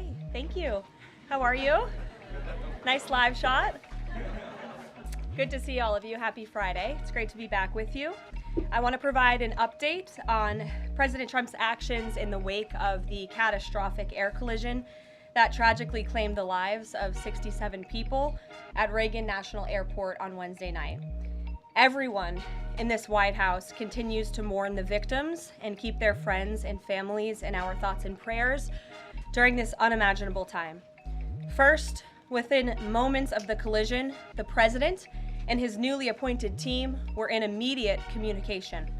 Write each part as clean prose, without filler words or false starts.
Hey, thank you. How are you? Nice live shot. Good to see all of you. Happy Friday. It's great to be back with you. I want to provide an update on President Trump's actions in the wake of the catastrophic air collision that tragically claimed the lives of 67 people at Reagan National Airport on Wednesday night. Everyone in this White House continues to mourn the victims and keep their friends and families in our thoughts and prayers during this unimaginable time. First, within moments of the collision, the president and his newly appointed team were in immediate communication.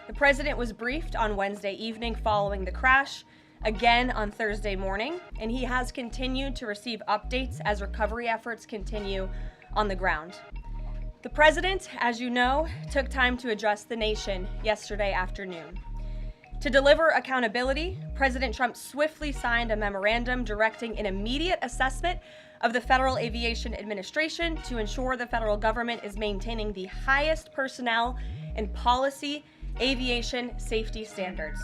The president was briefed on Wednesday evening following the crash, again on Thursday morning, and he has continued to receive updates as recovery efforts continue on the ground. The president, as you know, took time to address the nation yesterday afternoon. To deliver accountability, President Trump swiftly signed a memorandum directing an immediate assessment of the Federal Aviation Administration to ensure the federal government is maintaining the highest personnel and policy aviation safety standards.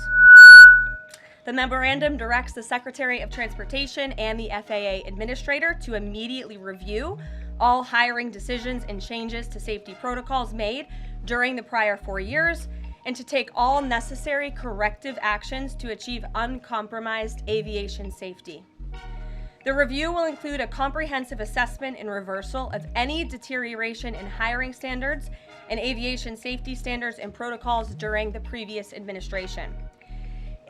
The memorandum directs the Secretary of Transportation and the FAA Administrator to immediately review all hiring decisions and changes to safety protocols made during the prior 4 years, and to take all necessary corrective actions to achieve uncompromised aviation safety. The review will include a comprehensive assessment and reversal of any deterioration in hiring standards and aviation safety standards and protocols during the previous administration.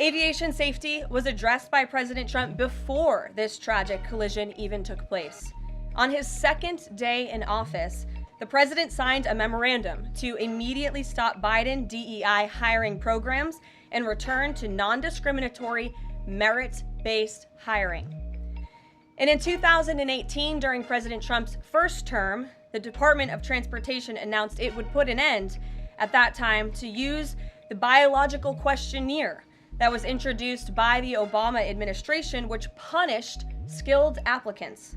Aviation safety was addressed by President Trump before this tragic collision even took place. On his second day in office, the president signed a memorandum to immediately stop Biden DEI hiring programs and return to non-discriminatory, merit-based hiring. And in 2018, during President Trump's first term, the Department of Transportation announced it would put an end at that time to use the biological questionnaire that was introduced by the Obama administration, which punished skilled applicants.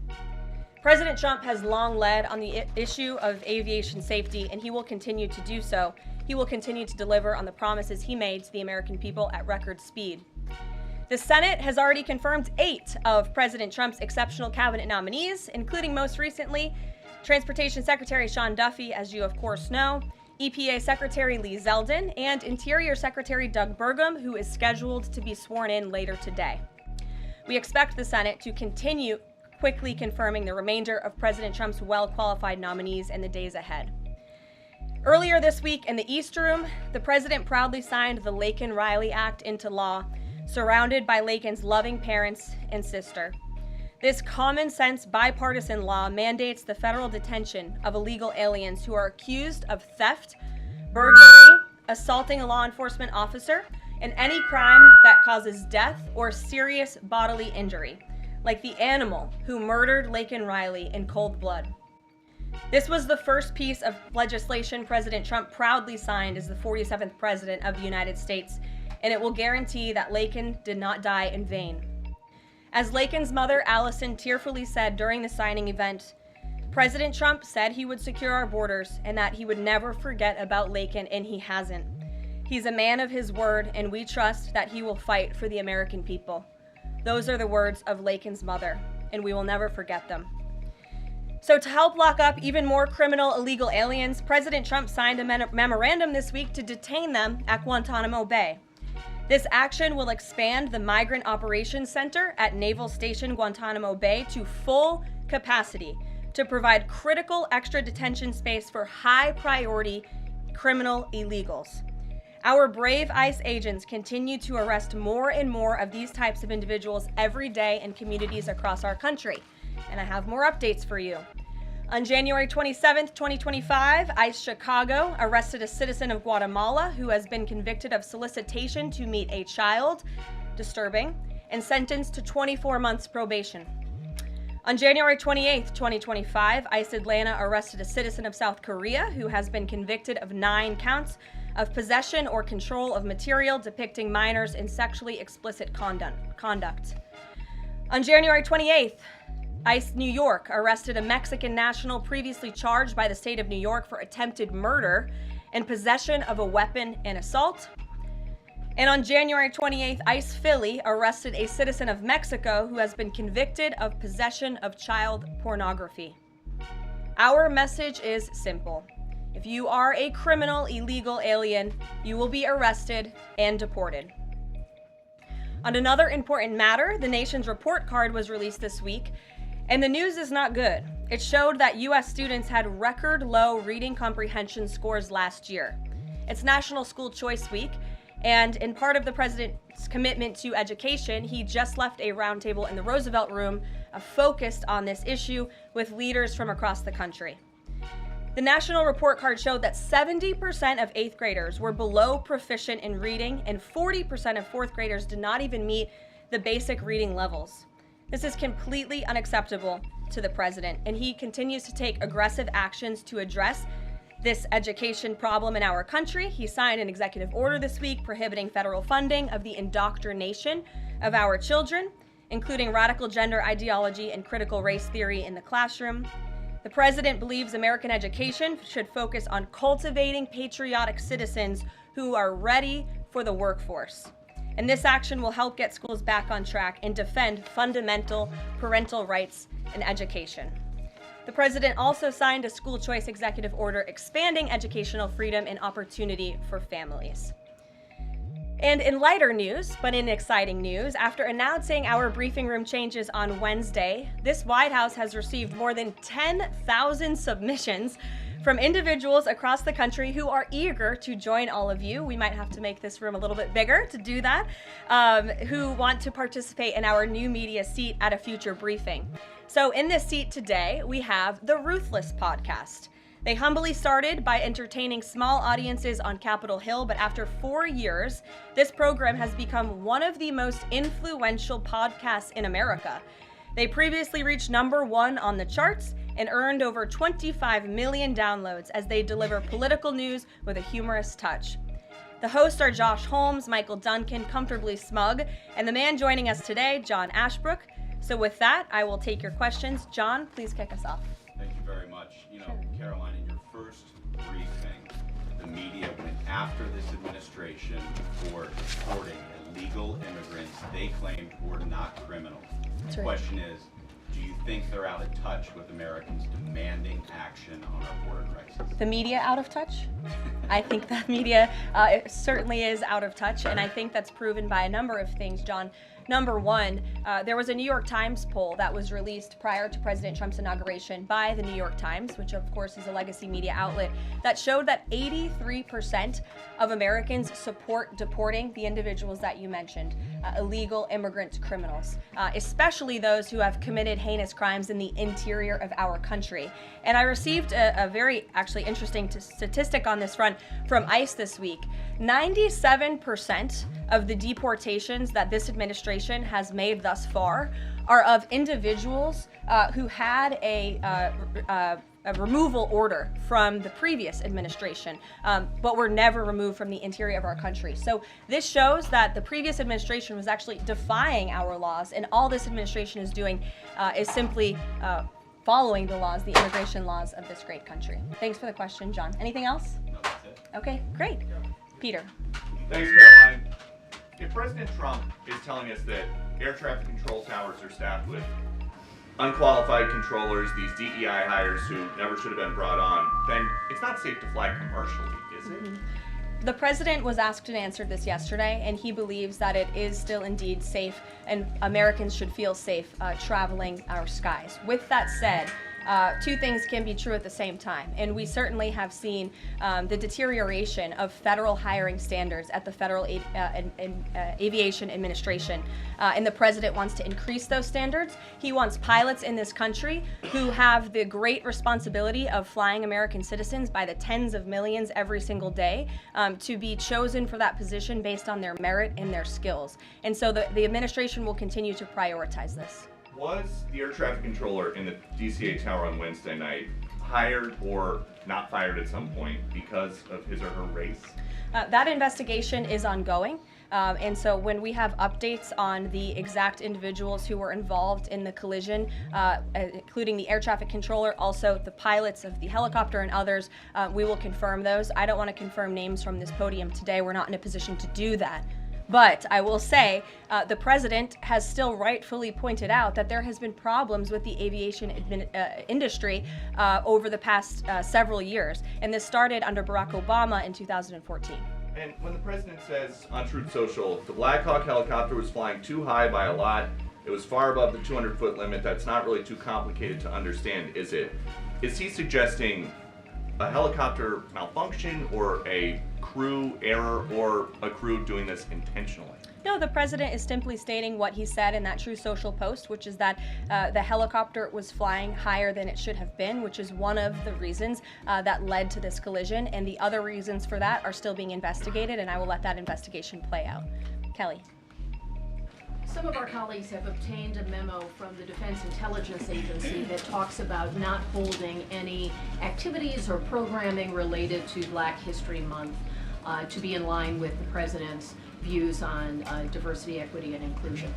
President Trump has long led on the issue of aviation safety, and he will continue to do so. He will continue to deliver on the promises he made to the American people at record speed. The Senate has already confirmed 8 of President Trump's exceptional cabinet nominees, including most recently Transportation Secretary Sean Duffy, as you of course know, EPA Secretary Lee Zeldin, and Interior Secretary Doug Burgum, who is scheduled to be sworn in later today. We expect the Senate to continue quickly confirming the remainder of President Trump's well-qualified nominees in the days ahead. Earlier this week in the East Room, the president proudly signed the Laken-Riley Act into law, surrounded by Laken's loving parents and sister. This common-sense bipartisan law mandates the federal detention of illegal aliens who are accused of theft, burglary, assaulting a law enforcement officer, and any crime that causes death or serious bodily injury, like the animal who murdered Laken Riley in cold blood. This was the first piece of legislation President Trump proudly signed as the 47th President of the United States, and it will guarantee that Laken did not die in vain. As Laken's mother, Allison, tearfully said during the signing event, President Trump said he would secure our borders and that he would never forget about Laken, and he hasn't. He's a man of his word, and we trust that he will fight for the American people. Those are the words of Laken's mother, and we will never forget them. So to help lock up even more criminal illegal aliens, President Trump signed a memorandum this week to detain them at Guantanamo Bay. This action will expand the Migrant Operations Center at Naval Station Guantanamo Bay to full capacity to provide critical extra detention space for high-priority criminal illegals. Our brave ICE agents continue to arrest more and more of these types of individuals every day in communities across our country, and I have more updates for you. On January 27, 2025, ICE Chicago arrested a citizen of Guatemala who has been convicted of solicitation to meet a child, disturbing, and sentenced to 24 months probation. On January 28, 2025, ICE Atlanta arrested a citizen of South Korea who has been convicted of 9 counts of possession or control of material depicting minors in sexually explicit conduct. On January 28th, ICE New York arrested a Mexican national previously charged by the state of New York for attempted murder and possession of a weapon and assault. And on January 28th, ICE Philly arrested a citizen of Mexico who has been convicted of possession of child pornography. Our message is simple. If you are a criminal, illegal alien, you will be arrested and deported. On another important matter, the nation's report card was released this week, and the news is not good. It showed that U.S. students had record low reading comprehension scores last year. It's National School Choice Week, and in part of the president's commitment to education, he just left a roundtable in the Roosevelt Room focused on this issue with leaders from across the country. The national report card showed that 70% of 8th graders were below proficient in reading, and 40% of 4th graders did not even meet the basic reading levels. This is completely unacceptable to the president, and he continues to take aggressive actions to address this education problem in our country. He signed an executive order this week prohibiting federal funding of the indoctrination of our children, including radical gender ideology and critical race theory in the classroom. The president believes American education should focus on cultivating patriotic citizens who are ready for the workforce. And this action will help get schools back on track and defend fundamental parental rights in education. The president also signed a school choice executive order expanding educational freedom and opportunity for families. And in lighter news, but in exciting news, after announcing our briefing room changes on Wednesday, this White House has received more than 10,000 submissions from individuals across the country who are eager to join all of you. We might have to make this room a little bit bigger to do that, who want to participate in our new media seat at a future briefing. So in this seat today, we have the Ruthless podcast. They humbly started by entertaining small audiences on Capitol Hill, but after 4 years, this program has become one of the most influential podcasts in America. They previously reached #1 on the charts and earned over 25 million downloads as they deliver political news with a humorous touch. The hosts are Josh Holmes, Michael Duncan, Comfortably Smug, and the man joining us today, John Ashbrook. So with that, I will take your questions. John, please kick us off. Thank you very much. Karoline, in your first briefing, the media went after this administration for deporting illegal immigrants they claimed were not criminals. The question is, do you think they're out of touch with Americans demanding action on our border crisis? The media out of touch? I think the media certainly is out of touch, and I think that's proven by a number of things, John. #1, there was a New York Times poll that was released prior to President Trump's inauguration by the New York Times, which of course is a legacy media outlet, that showed that 83% of Americans support deporting the individuals that you mentioned, illegal immigrant criminals, especially those who have committed heinous crimes in the interior of our country. And I received a very actually interesting statistic on this front from ICE this week. 97% of the deportations that this administration has made thus far are of individuals who had a removal order from the previous administration, but were never removed from the interior of our country. So this shows that the previous administration was actually defying our laws, and all this administration is doing is simply following the laws, the immigration laws of this great country. Thanks for the question, John. Anything else? No, that's it. Okay, great. Peter. Thanks, Karoline. If President Trump is telling us that air traffic control towers are staffed with unqualified controllers, these DEI hires who never should have been brought on, then it's not safe to fly commercially, is it? Mm-hmm. The president was asked and answered this yesterday, and he believes that it is still indeed safe, and Americans should feel safe traveling our skies. With that said, two things can be true at the same time, and we certainly have seen the deterioration of federal hiring standards at the Federal Aviation Administration, and the president wants to increase those standards. He wants pilots in this country who have the great responsibility of flying American citizens by the tens of millions every single day to be chosen for that position based on their merit and their skills. And so the administration will continue to prioritize this. Was the air traffic controller in the DCA tower on Wednesday night hired or not fired at some point because of his or her race? That investigation is ongoing. And so when we have updates on the exact individuals who were involved in the collision, including the air traffic controller, also the pilots of the helicopter and others, we will confirm those. I don't want to confirm names from this podium today. We're not in a position to do that. But I will say the president has still rightfully pointed out that there has been problems with the aviation industry over the past several years. And this started under Barack Obama in 2014. And when the president says on Truth Social, the Black Hawk helicopter was flying too high by a lot, it was far above the 200-foot limit, that's not really too complicated to understand, is it? Is he suggesting a helicopter malfunction or a crew error or a crew doing this intentionally? No, the president is simply stating what he said in that Truth Social post, which is that the helicopter was flying higher than it should have been, which is one of the reasons that led to this collision. And the other reasons for that are still being investigated, and I will let that investigation play out. Kelly. Some of our colleagues have obtained a memo from the Defense Intelligence Agency that talks about not holding any activities or programming related to Black History Month to be in line with the president's views on diversity, equity, and inclusion.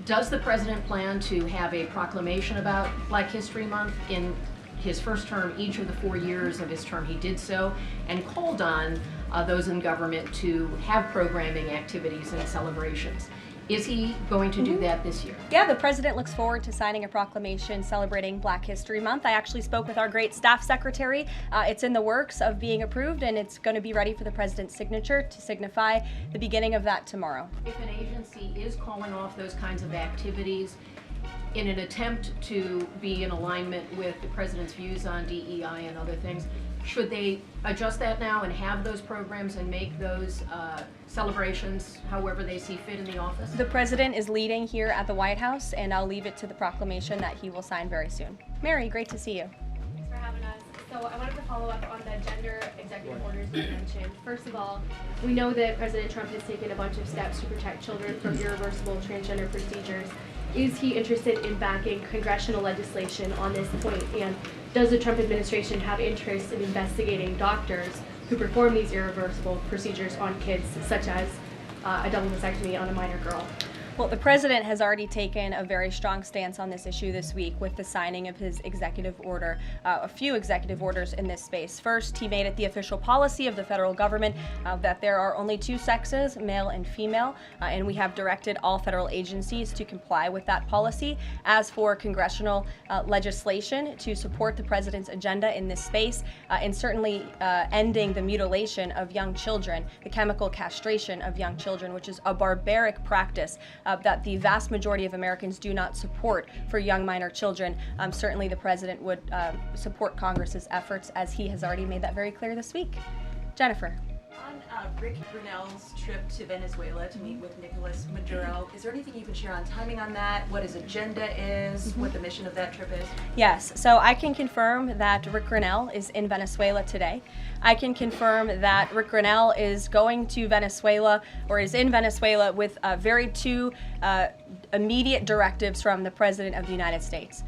Does the president plan to have a proclamation about Black History Month? In his first term, each of the 4 years of his term, he did so and called on those in government to have programming activities and celebrations. Is he going to do that this year? Yeah, the president looks forward to signing a proclamation celebrating Black History Month. I actually spoke with our great staff secretary. It's in the works of being approved, and it's going to be ready for the president's signature to signify the beginning of that tomorrow. If an agency is calling off those kinds of activities in an attempt to be in alignment with the president's views on DEI and other things, should they adjust that now and have those programs and make those celebrations however they see fit in the office? The president is leading here at the White House, and I'll leave it to the proclamation that he will sign very soon. Mary, great to see you. Thanks for having us. So I wanted to follow up on the gender executive orders you mentioned. First of all, we know that President Trump has taken a bunch of steps to protect children from irreversible transgender procedures. Is he interested in backing congressional legislation on this point? And does the Trump administration have interest in investigating doctors who perform these irreversible procedures on kids, such as a double mastectomy on a minor girl? Well, the president has already taken a very strong stance on this issue this week with the signing of his executive order, a few executive orders in this space. First, he made it the official policy of the federal government that there are only two sexes, male and female, and we have directed all federal agencies to comply with that policy. As for congressional legislation to support the president's agenda in this space, and certainly ending the mutilation of young children, the chemical castration of young children, which is a barbaric practice that the vast majority of Americans do not support for young minor children. Certainly the president would support Congress's efforts, as he has already made that very clear this week. Jennifer. On Rick Grinnell's trip to Venezuela to meet with Nicolas Maduro, is there anything you can share on timing on that, what his agenda is, what the mission of that trip is? Yes, so I can confirm that Rick Grinnell is in Venezuela today. I can confirm that Rick Grinnell is going to Venezuela, or is in Venezuela, with two immediate directives from the President of the United States.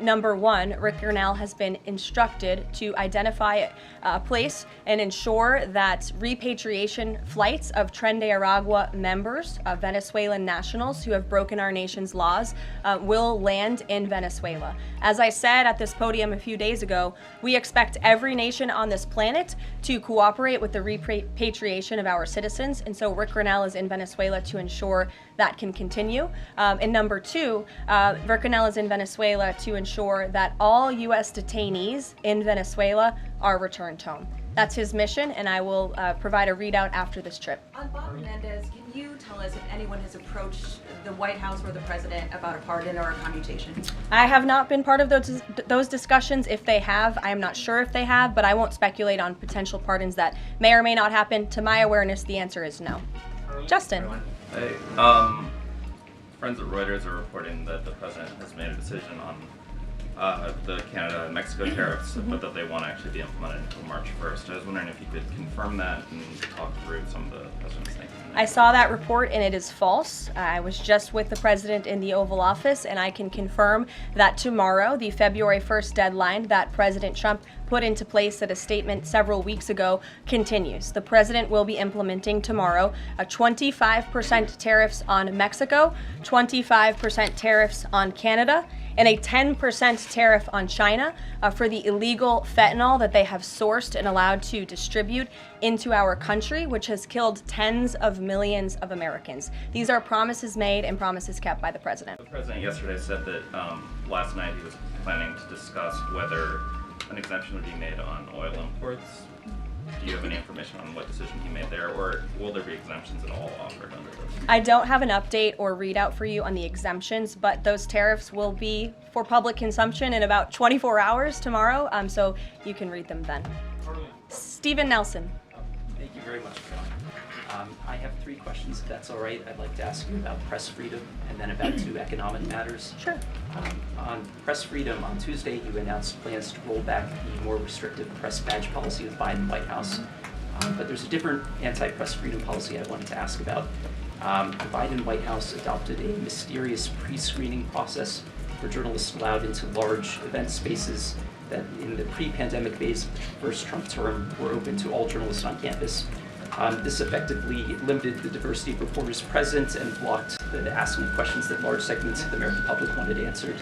Number one, Rick Grinnell has been instructed to identify a place and ensure that repatriation flights of Tren de Aragua members, Venezuelan nationals who have broken our nation's laws, will land in Venezuela. As I said at this podium a few days ago, we expect every nation on this planet to cooperate with the repatriation of our citizens, and so Rick Grinnell is in Venezuela to ensure that can continue. And number two, Rick Grinnell is in Venezuela to ensure that all U.S. detainees in Venezuela are returned home. That's his mission, and I will provide a readout after this trip. On Bob Menendez, can you tell us if anyone has approached the White House or the president about a pardon or a commutation? I have not been part of those discussions. If they have, I am not sure if they have, but I won't speculate on potential pardons that may or may not happen. To my awareness, the answer is no. Justin. Hey, friends at Reuters are reporting that the president has made a decision on the Canada and Mexico tariffs, but that they won't actually be implemented until March 1st. I was wondering if you could confirm that and talk through some of the president's thinking. I saw that report, and it is false. I was just with the president in the Oval Office, and I can confirm that tomorrow, the February 1st deadline that President Trump put into place at a statement several weeks ago, continues. The president will be implementing tomorrow a 25% tariffs on Mexico, 25% tariffs on Canada, and a 10% tariff on China for the illegal fentanyl that they have sourced and allowed to distribute into our country, which has killed tens of millions of Americans. These are promises made and promises kept by the president. The president yesterday said that last night he was planning to discuss whether an exemption would be made on oil imports. Do you have any information on what decision he made there, or will there be exemptions at all offered under this? I don't have an update or readout for you on the exemptions, but those tariffs will be for public consumption in about 24 hours tomorrow, so you can read them then. Stephen Nelson. Thank you very much, Caroline. I have 3 questions, if that's all right. I'd like to ask you about press freedom and then about 2 economic matters. Sure. On press freedom, on Tuesday you announced plans to roll back the more restrictive press badge policy of the Biden White House. But there's a different anti-press freedom policy I wanted to ask about. The Biden White House adopted a mysterious pre-screening process for journalists allowed into large event spaces that in the pre-pandemic days of the first Trump term were open to all journalists on campus. This effectively limited the diversity of reporters present and blocked the asking of questions that large segments of the American public wanted answered.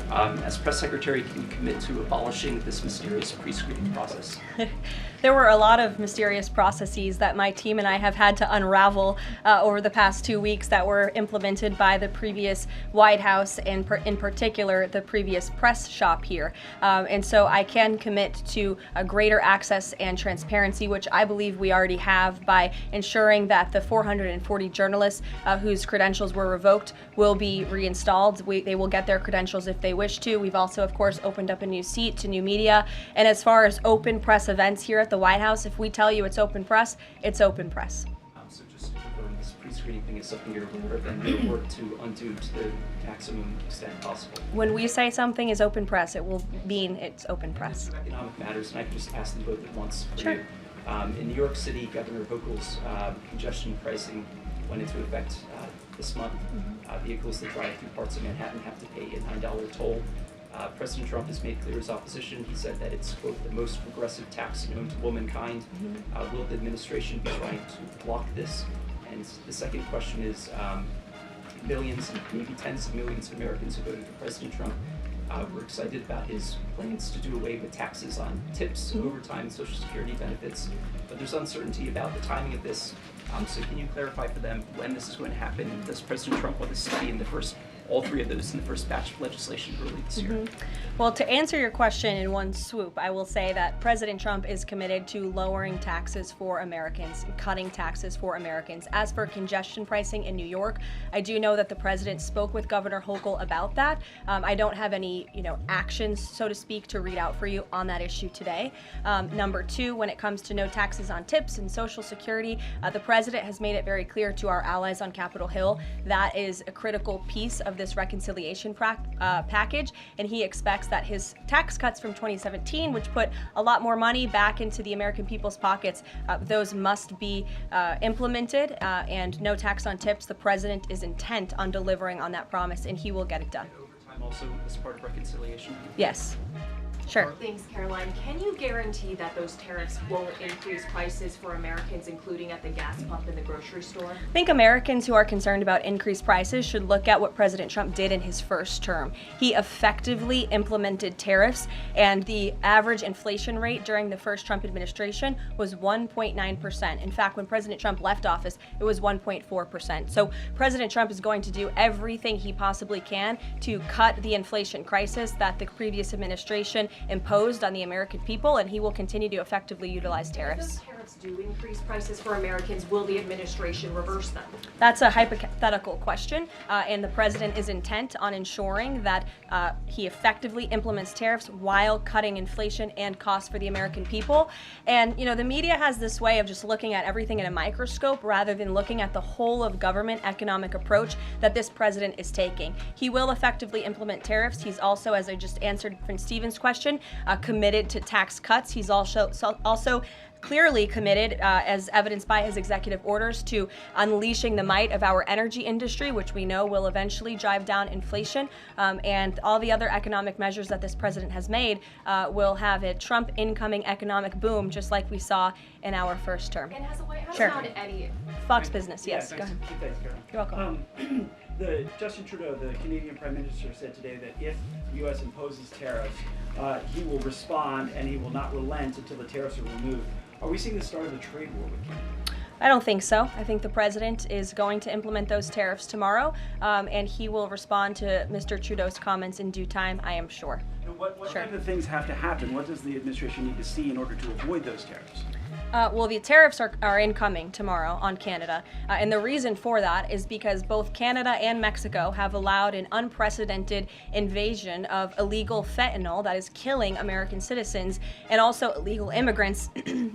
As press secretary, can you commit to abolishing this mysterious pre-screening process? There were a lot of mysterious processes that my team and I have had to unravel over the past 2 weeks that were implemented by the previous White House and in particular the previous press shop here. And so I can commit to a greater access and transparency, which I believe we already have by ensuring that the 440 journalists whose credentials were revoked will be reinstalled. They will get their credentials if they wish to. We've also, of course, opened up a new seat to new media. And as far as open press events here at the White House, if we tell you it's open press, it's open press. So just to confirm, this pre-screening thing is something you're aware of and you'll work to undo to the maximum extent possible. When we say something is open press, it will mean it's open press. Economic matters, and I can just ask them both at once for Sure. you. In New York City, Governor Hochul's congestion pricing went into effect this month. Vehicles that drive through parts of Manhattan have to pay a $9 toll. President Trump has made clear his opposition. He said that it's, quote, the most progressive tax known to womankind. Will the administration be trying to block this? And the second question is, millions, maybe tens of millions of Americans who voted for President Trump were excited about his plans to do away with taxes on tips, overtime, Social Security benefits. But there's uncertainty about the timing of this. So can you clarify for them when this is going to happen? Does President Trump want this to be in all 3 of those in the first batch of legislation early this year? Well, to answer your question in one swoop, I will say that President Trump is committed to lowering taxes for Americans, cutting taxes for Americans. As for congestion pricing in New York, I do know that the president spoke with Governor Hochul about that. I don't have any, actions, so to speak, to read out for you on that issue today. Number 2, when it comes to no taxes on tips and Social Security, the president has made it very clear to our allies on Capitol Hill that is a critical piece of this reconciliation package, and he expects that his tax cuts from 2017, which put a lot more money back into the American people's pockets, those must be implemented, and no tax on tips. The president is intent on delivering on that promise, and he will get it done. Overtime also as part of reconciliation? Yes. Sure. Thanks, Caroline. Can you guarantee that those tariffs won't increase prices for Americans, including at the gas pump and the grocery store? I think Americans who are concerned about increased prices should look at what President Trump did in his first term. He effectively implemented tariffs, and the average inflation rate during the first Trump administration was 1.9%. In fact, when President Trump left office, it was 1.4%. So President Trump is going to do everything he possibly can to cut the inflation crisis that the previous administration imposed on the American people, and he will continue to effectively utilize tariffs. If those tariffs do increase prices for Americans, will the administration reverse them? That's a hypothetical question, and the president is intent on ensuring that he effectively implements tariffs while cutting inflation and costs for the American people. And, the media has this way of just looking at everything in a microscope rather than looking at the whole of government economic approach that this president is taking. He will effectively implement tariffs. He's also, as I just answered from Stephen's question, committed to tax cuts. He's also clearly committed, as evidenced by his executive orders, to unleashing the might of our energy industry, which we know will eventually drive down inflation, and all the other economic measures that this president has made will have a Trump incoming economic boom, just like we saw in our first term. And has the White House Sure. found any? Fox Business, yes. Yeah, Go ahead. thanks, Caroline. You're welcome. Justin Trudeau, the Canadian Prime Minister, said today that if the U.S. imposes tariffs, he will respond and he will not relent until the tariffs are removed. Are we seeing the start of a trade war with Canada? I don't think so. I think the president is going to implement those tariffs tomorrow, and he will respond to Mr. Trudeau's comments in due time, I am sure. What type of things have to happen? What does the administration need to see in order to avoid those tariffs? Well, the tariffs are incoming tomorrow on Canada, and the reason for that is because both Canada and Mexico have allowed an unprecedented invasion of illegal fentanyl that is killing American citizens and also illegal immigrants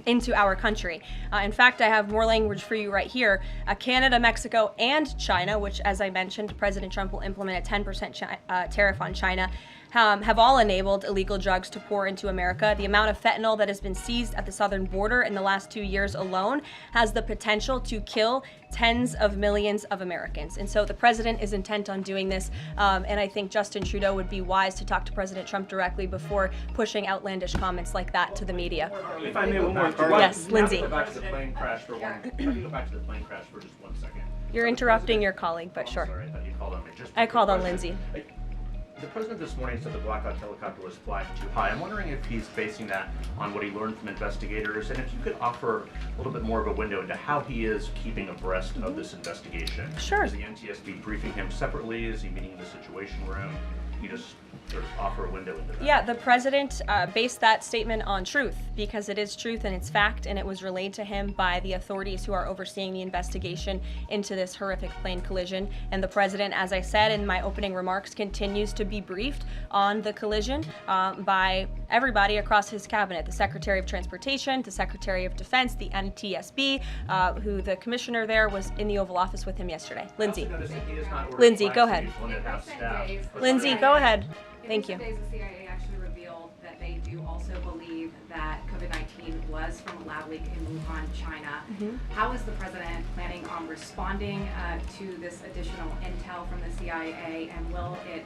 into our country. In fact, I have more language for you right here. Canada, Mexico, and China, which, as I mentioned, President Trump will implement a 10% tariff on China, have all enabled illegal drugs to pour into America. The amount of fentanyl that has been seized at the southern border in the last 2 years alone has the potential to kill tens of millions of Americans. And so the president is intent on doing this, and I think Justin Trudeau would be wise to talk to President Trump directly before pushing outlandish comments like that to the media. If I may, one more. Yes, Lindsay. Go back to the plane crash for just 1 second. You're interrupting your colleague, but Oh, sure. sorry, I thought you called on me. Just I called on President, Lindsay. The president this morning said the Black Hawk helicopter was flying too high. I'm wondering if he's basing that on what he learned from investigators, and if you could offer a little bit more of a window into how he is keeping abreast of this investigation. Sure. Is the NTSB briefing him separately? Is he meeting in the Situation Room? You just sort of offer a window into that. Yeah, the president based that statement on truth because it is truth and it's fact, and it was relayed to him by the authorities who are overseeing the investigation into this horrific plane collision. And the president, as I said in my opening remarks, continues to be briefed on the collision by everybody across his cabinet, the Secretary of Transportation, the Secretary of Defense, the NTSB, who the commissioner there was in the Oval Office with him yesterday. Lindsay. Lindsay, go ahead. Lindsay, go ahead. Thank you. In recent days, the CIA actually revealed that they do also believe that COVID-19 was from a lab leak in Wuhan, China. How is the president planning on responding to this additional intel from the CIA, and will it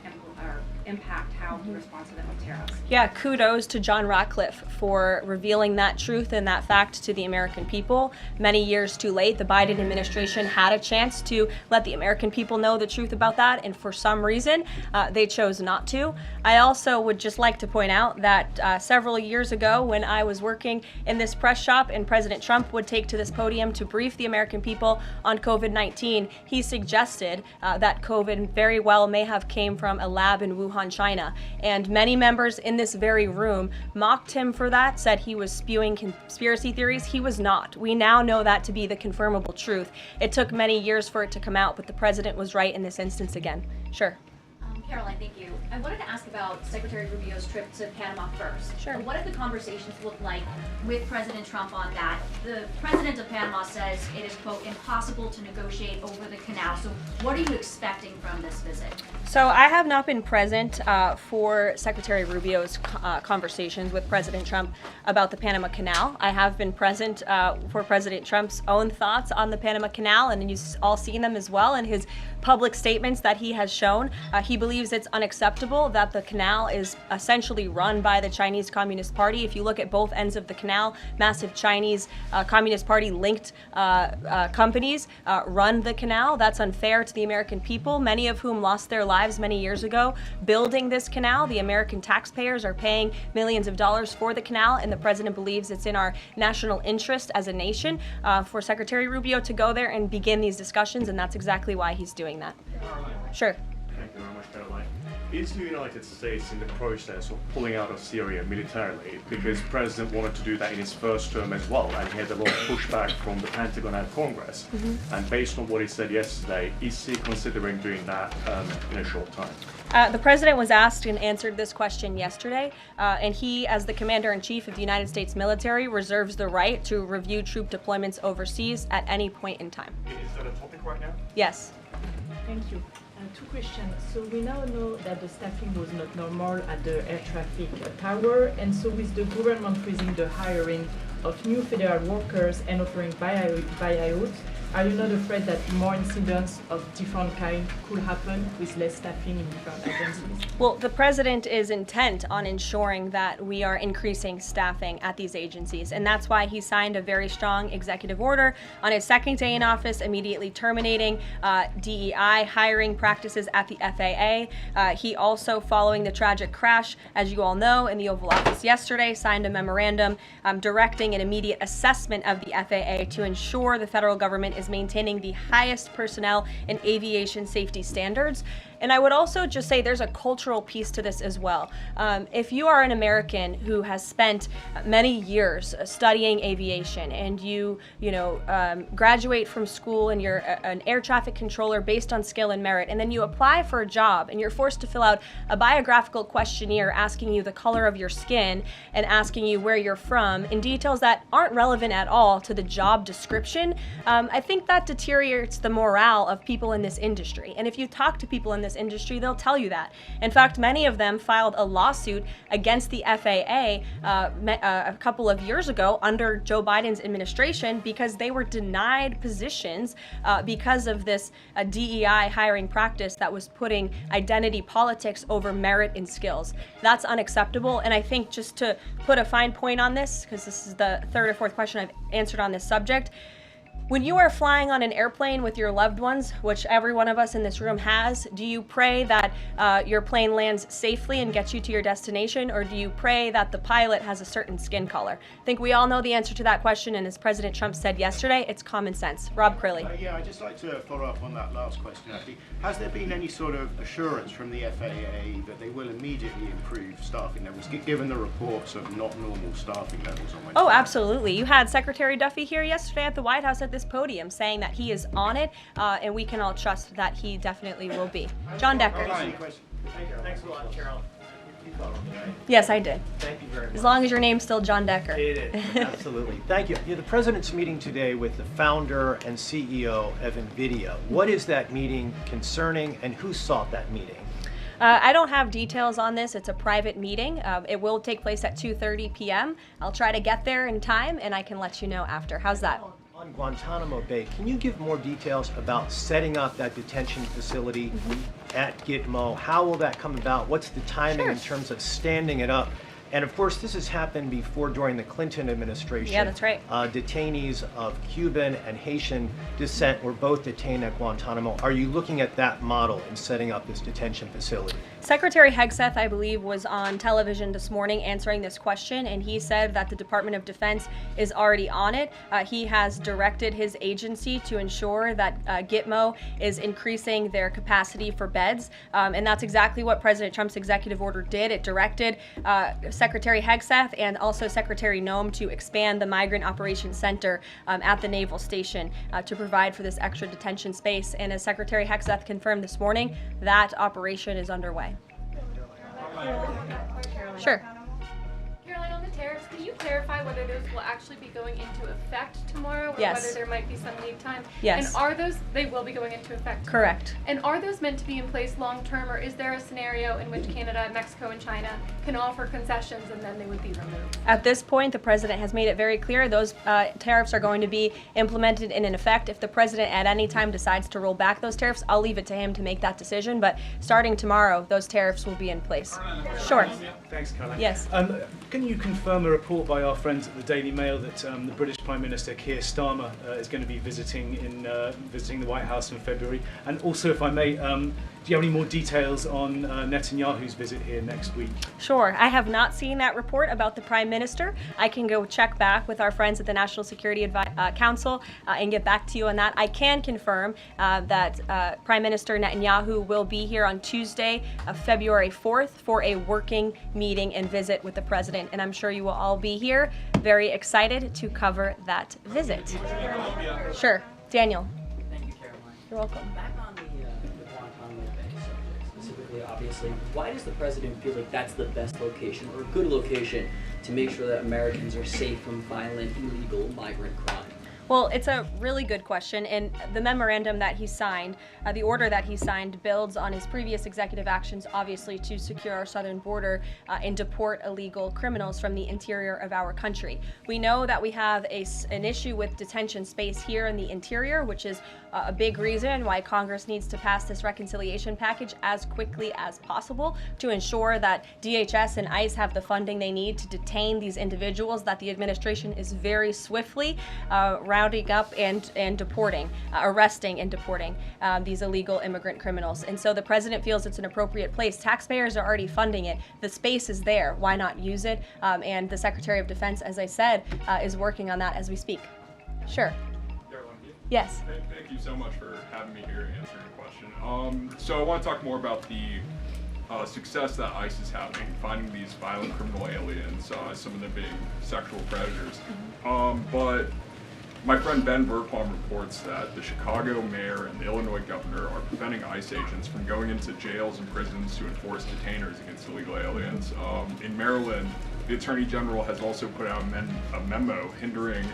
impact how he responds to them with tariffs? Yeah, kudos to John Ratcliffe for revealing that truth and that fact to the American people. Many years too late, the Biden administration had a chance to let the American people know the truth about that, and for some reason, they chose not to. I also would just like to point out that several years ago, when I was working in this press shop and President Trump would take to this podium to brief the American people on COVID-19, he suggested that COVID very well may have came from a lab in Wuhan, China. And many members in this very room mocked him for that, said he was spewing conspiracy theories. He was not. We now know that to be the confirmable truth. It took many years for it to come out, but the president was right in this instance again. Sure. Karoline, thank you. I wanted to ask about Secretary Rubio's trip to Panama first. Sure. What did the conversations look like with President Trump on that? The president of Panama says it is, quote, impossible to negotiate over the canal. So what are you expecting from this visit? So I have not been present for Secretary Rubio's conversations with President Trump about the Panama Canal. I have been present for President Trump's own thoughts on the Panama Canal, and you've all seen them as well in his public statements that he has shown. He believes it's unacceptable that the canal is essentially run by the Chinese Communist Party. If you look at both ends of the canal, massive Chinese Communist Party linked companies run the canal. That's unfair to the American people, many of whom lost their lives many years ago building this canal. The American taxpayers are paying millions of dollars for the canal, and the president believes it's in our national interest as a nation for Secretary Rubio to go there and begin these discussions, and that's exactly why he's doing that. Sure. Thank you very much, Karoline. Is the United States in the process of pulling out of Syria militarily? Because the president wanted to do that in his first term as well, and he had a lot of pushback from the Pentagon and Congress. And based on what he said yesterday, is he considering doing that in a short time? The president was asked and answered this question yesterday, and he, as the commander-in-chief of the United States military, reserves the right to review troop deployments overseas at any point in time. Is that a topic right now? Yes. Thank you. Two questions. So we now know that the staffing was not normal at the air traffic tower, and so with the government freezing the hiring of new federal workers and offering buyouts, are you not afraid that more incidents of different kind could happen with less staffing in different agencies? Well, the president is intent on ensuring that we are increasing staffing at these agencies, and that's why he signed a very strong executive order on his second day in office, immediately terminating DEI hiring practices at the FAA. He also, following the tragic crash, as you all know, in the Oval Office yesterday, signed a memorandum directing an immediate assessment of the FAA to ensure the federal government is maintaining the highest personnel and aviation safety standards. And I would also just say there's a cultural piece to this as well. If you are an American who has spent many years studying aviation and you graduate from school and you're an air traffic controller based on skill and merit, and then you apply for a job and you're forced to fill out a biographical questionnaire asking you the color of your skin and asking you where you're from in details that aren't relevant at all to the job description, I think that deteriorates the morale of people in this industry. And if you talk to people in this industry, they'll tell you that. In fact, many of them filed a lawsuit against the FAA a couple of years ago under Joe Biden's administration because they were denied positions because of this DEI hiring practice that was putting identity politics over merit and skills. That's unacceptable, and I think just to put a fine point on this, because this is the third or fourth question I've answered on this subject, when you are flying on an airplane with your loved ones, which every one of us in this room has, do you pray that your plane lands safely and gets you to your destination, or do you pray that the pilot has a certain skin color? I think we all know the answer to that question, and as President Trump said yesterday, it's common sense. Rob Crilly. Yeah, I'd just like to follow up on that last question, actually. Has there been any sort of assurance from the FAA that they will immediately improve staffing levels, given the reports of not normal staffing levels on Wednesday? Oh, absolutely. You had Secretary Duffy here yesterday at the White House at this podium saying that he is on it, and we can all trust that he definitely will be. John Decker. Thanks a lot, Carol. You called me, right? Yes, I did. Thank you very much. As long as your name's still John Decker. It is, absolutely. Thank you. The president's meeting today with the founder and CEO of NVIDIA. What is that meeting concerning, and who sought that meeting? I don't have details on this. It's a private meeting. It will take place at 2:30 p.m. I'll try to get there in time, and I can let you know after. How's that? On Guantanamo Bay, can you give more details about setting up that detention facility at Gitmo? How will that come about? What's the timing in terms of standing it up? And of course, this has happened before during the Clinton administration. Yeah, that's right. Detainees of Cuban and Haitian descent were both detained at Guantanamo. Are you looking at that model in setting up this detention facility? Secretary Hegseth, I believe, was on television this morning answering this question, and he said that the Department of Defense is already on it. He has directed his agency to ensure that Gitmo is increasing their capacity for beds, and that's exactly what President Trump's executive order did. It directed Secretary Hegseth and also Secretary Noem to expand the Migrant Operations Center at the Naval Station to provide for this extra detention space. And as Secretary Hegseth confirmed this morning, that operation is underway. Sure. Caroline, on the tariffs, can you clarify whether those will actually be going into effect tomorrow, or Yes. whether there might be some lead time? Yes. And are those, they will be going into effect? Correct. And are those meant to be in place long term, or is there a scenario in which Canada, Mexico, and China can offer concessions and then they would be removed? At this point, the president has made it very clear those tariffs are going to be implemented and in effect. If the president at any time decides to roll back those tariffs, I'll leave it to him to make that decision. But starting tomorrow, those tariffs will be in place. Sure. Thanks, Caroline. Yes. Can you confirm a report by our friends at the Daily Mail that the British Prime Minister Keir Starmer is going to be visiting the White House in February? And also, if I may, do you have any more details on Netanyahu's visit here next week? Sure. I have not seen that report about the Prime Minister. I can go check back with our friends at the National Security Council and get back to you on that. I can confirm that Prime Minister Netanyahu will be here on Tuesday, February 4th, for a working meeting and visit with the President. And I'm sure you will all be here, very excited to cover that visit. Sure. Daniel. Thank you, Caroline. You're welcome. Back on the Guantanamo Bay subject specifically, obviously, why does the president feel like that's the best location or a good location to make sure that Americans are safe from violent, illegal migrant crime? Well, it's a really good question, and the memorandum that he signed, the order that he signed, builds on his previous executive actions, obviously, to secure our southern border and deport illegal criminals from the interior of our country. We know that we have an issue with detention space here in the interior, which is a big reason why Congress needs to pass this reconciliation package as quickly as possible to ensure that DHS and ICE have the funding they need to detain these individuals that the administration is very swiftly rounding up and deporting, arresting and deporting these illegal immigrant criminals. And so the president feels it's an appropriate place. Taxpayers are already funding it. The space is there. Why not use it? And the Secretary of Defense, as I said, is working on that as we speak. Sure. Yes. Thank you so much for having me here and answering your question. So I want to talk more about the success that ICE is having finding these violent criminal aliens, some of them being sexual predators. But my friend Ben Bergquam reports that the Chicago mayor and the Illinois governor are preventing ICE agents from going into jails and prisons to enforce detainers against illegal aliens. In Maryland, the Attorney General has also put out a memo hindering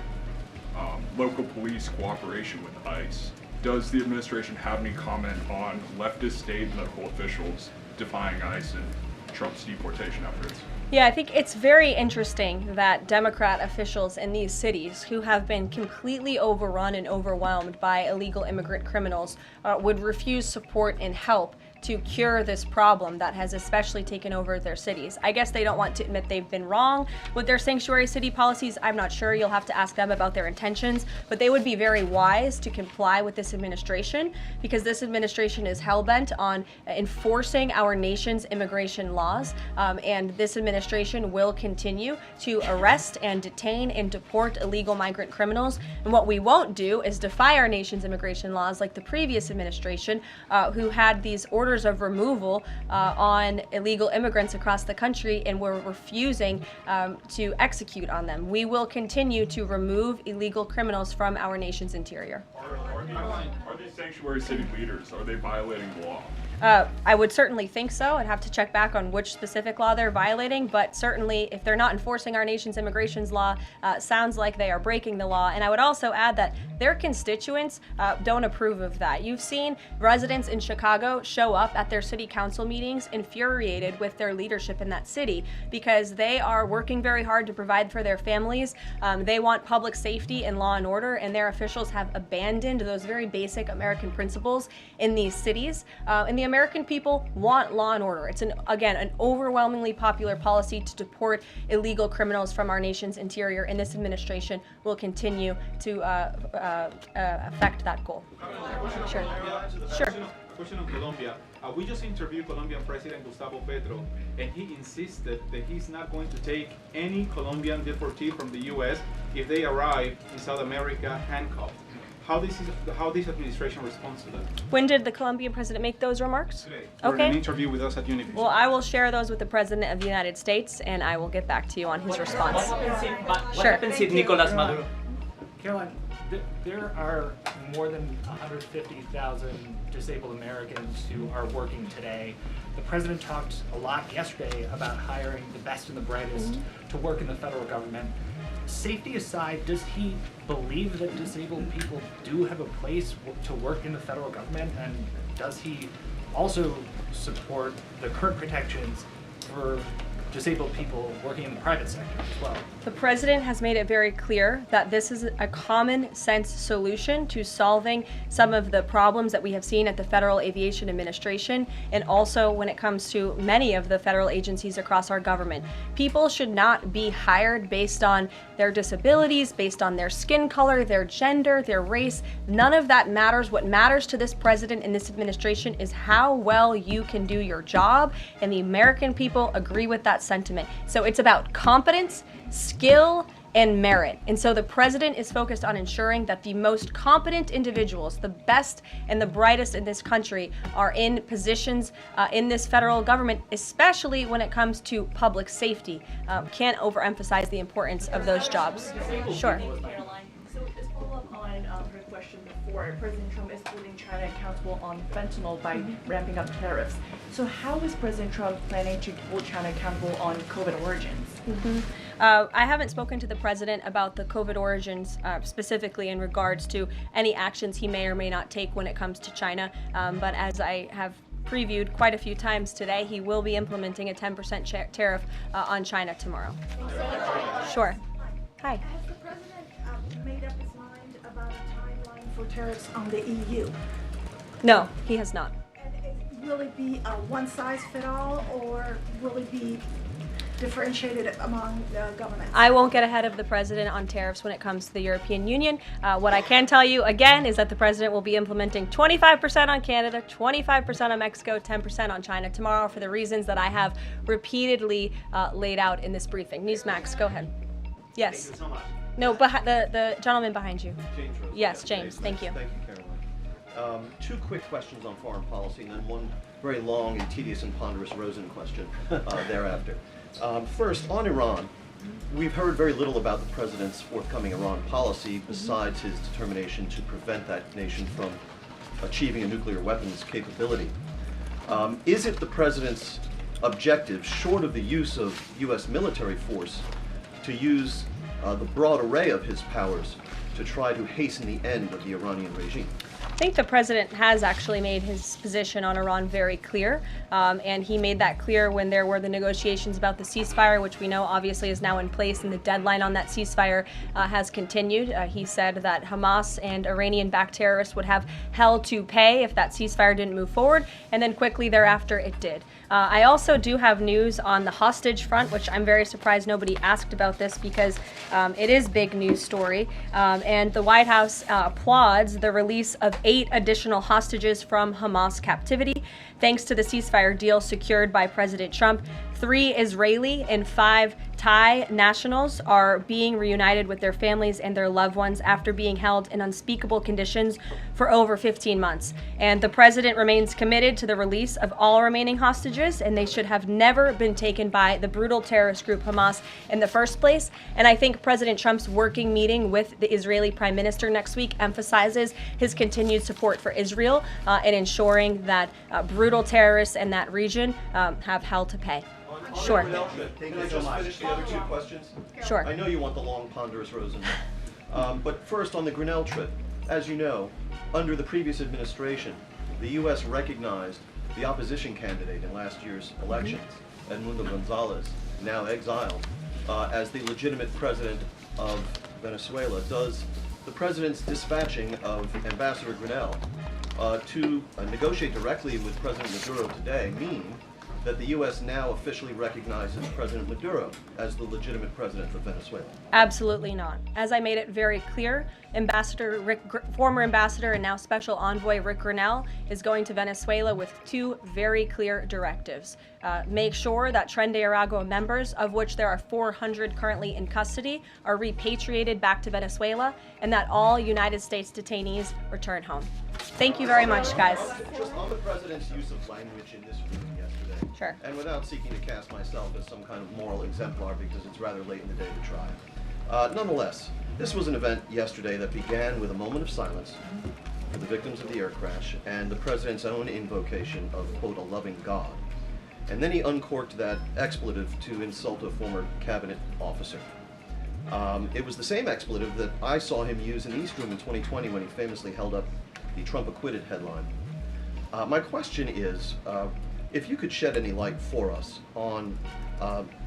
local police cooperation with ICE. Does the administration have any comment on leftist state and local officials defying ICE and Trump's deportation efforts? Yeah, I think it's very interesting that Democrat officials in these cities who have been completely overrun and overwhelmed by illegal immigrant criminals would refuse support and help to cure this problem that has especially taken over their cities. I guess they don't want to admit they've been wrong with their sanctuary city policies. I'm not sure. You'll have to ask them about their intentions, but they would be very wise to comply with this administration because this administration is hell-bent on enforcing our nation's immigration laws, and this administration will continue to arrest and detain and deport illegal migrant criminals. And what we won't do is defy our nation's immigration laws like the previous administration, who had these orders of removal on illegal immigrants across the country and were refusing to execute on them. We will continue to remove illegal criminals from our nation's interior. Are these sanctuary city leaders, are they violating the law? I would certainly think so. I'd have to check back on which specific law they're violating, but certainly if they're not enforcing our nation's immigration law, sounds like they are breaking the law. And I would also add that their constituents don't approve of that. You've seen residents in Chicago show up at their city council meetings infuriated with their leadership in that city because they are working very hard to provide for their families. They want public safety and law and order, and their officials have abandoned those very basic American principles in these cities. And the American people want law and order. It's again an overwhelmingly popular policy to deport illegal criminals from our nation's interior, and this administration will continue to affect that goal. Sure. Sure. A question on Colombia. We just interviewed Colombian President Gustavo Petro, and he insisted that he's not going to take any Colombian deportee from the U.S. if they arrive in South America handcuffed. How this administration responds to that? When did the Colombian president make those remarks? Today. For an interview with us at Univision. Well, I will share those with the President of the United States, and I will get back to you on his response. What happens if Nicolas Maduro? Karoline, there are more than 150,000 disabled Americans who are working today. The president talked a lot yesterday about hiring the best and the brightest to work in the federal government. Safety aside, does he believe that disabled people do have a place to work in the federal government? And does he also support the current protections for disabled people working in the private sector as well? The president has made it very clear that this is a common sense solution to solving some of the problems that we have seen at the Federal Aviation Administration and also when it comes to many of the federal agencies across our government. People should not be hired based on their disabilities, based on their skin color, their gender, their race. None of that matters. What matters to this president and this administration is how well you can do your job, and the American people agree with that sentiment. So it's about competence, skill, and merit. And so the president is focused on ensuring that the most competent individuals, the best and the brightest in this country, are in positions in this federal government, especially when it comes to public safety. Can't overemphasize the importance of those jobs. Sure. So let's follow up on her question before. before, President Trump is holding China accountable on fentanyl by ramping up tariffs. So how is President Trump planning to hold China accountable on COVID origins? I haven't spoken to the president about the COVID origins specifically in regards to any actions he may or may not take when it comes to China. But as I have previewed quite a few times today, he will be implementing a 10% tariff on China tomorrow. Sure. Hi. Has the president made up his mind about a timeline for tariffs on the EU? No, he has not. And will it be a one-size-fit-all, or will it be differentiated among the governments? I won't get ahead of the president on tariffs when it comes to the European Union. What I can tell you again is that the president will be implementing 25% on Canada, 25% on Mexico, 10% on China tomorrow for the reasons that I have repeatedly laid out in this briefing. Newsmax, go ahead. Yes. Thank you so much. No, the gentleman behind you. James Rose. Yes, James. Thank you. Thank you, Karoline. Two quick questions on foreign policy, and then one very long and tedious and ponderous Rosen question thereafter. First, on Iran, we've heard very little about the president's forthcoming Iran policy besides his determination to prevent that nation from achieving a nuclear weapons capability. Is it the president's objective, short of the use of U.S. military force, to use the broad array of his powers to try to hasten the end of the Iranian regime? I think the president has actually made his position on Iran very clear, and he made that clear when there were the negotiations about the ceasefire, which we know obviously is now in place, and the deadline on that ceasefire has continued. He said that Hamas and Iranian-backed terrorists would have hell to pay if that ceasefire didn't move forward, and then quickly thereafter it did. I also do have news on the hostage front, which I'm very surprised nobody asked about this because it is big news story, and the White House applauds the release of 8 additional hostages from Hamas captivity, thanks to the ceasefire deal secured by President Trump. 3 Israeli and 5 Thai nationals are being reunited with their families and their loved ones after being held in unspeakable conditions for over 15 months. And the president remains committed to the release of all remaining hostages, and they should have never been taken by the brutal terrorist group Hamas in the first place. And I think President Trump's working meeting with the Israeli Prime Minister next week emphasizes his continued support for Israel and ensuring that brutal terrorists in that region have hell to pay. Sure. Can I just finish the other 2 questions? Sure. I know you want the long, ponderous Rosen. But first, on the Grinnell trip, as you know, under the previous administration, the U.S. recognized the opposition candidate in last year's elections, Edmundo Gonzalez, now exiled, as the legitimate president of Venezuela. Does the president's dispatching of Ambassador Grinnell to negotiate directly with President Maduro today mean that the U.S. now officially recognizes President Maduro as the legitimate president of Venezuela? Absolutely not. As I made it very clear, former ambassador and now special envoy Rick Grinnell is going to Venezuela with 2 very clear directives. Make sure that Tren de Aragua members, of which there are 400 currently in custody, are repatriated back to Venezuela, and that all United States detainees return home. Thank you very much, guys. Just on the president's use of language in this room yesterday, Sure. and without seeking to cast myself as some kind of moral exemplar because it's rather late in the day to try. Nonetheless, this was an event yesterday that began with a moment of silence for the victims of the air crash and the president's own invocation of, quote, a loving God. And then he uncorked that expletive to insult a former cabinet officer. It was the same expletive that I saw him use in the East Room in 2020 when he famously held up the Trump acquitted headline. My question is, if you could shed any light for us on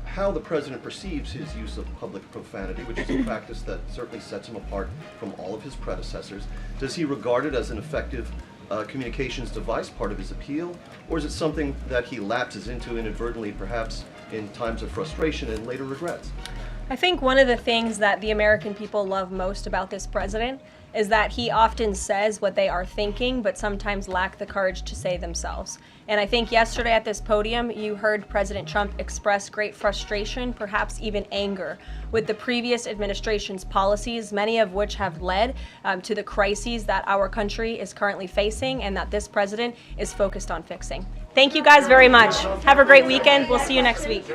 how the president perceives his use of public profanity, which is a practice that certainly sets him apart from all of his predecessors. Does he regard it as an effective communications device, part of his appeal, or is it something that he lapses into inadvertently, perhaps in times of frustration and later regrets? I think one of the things that the American people love most about this president is that he often says what they are thinking, but sometimes lack the courage to say themselves. And I think yesterday at this podium, you heard President Trump express great frustration, perhaps even anger, with the previous administration's policies, many of which have led to the crises that our country is currently facing and that this president is focused on fixing. Thank you guys very much. Have a great weekend. We'll see you next week.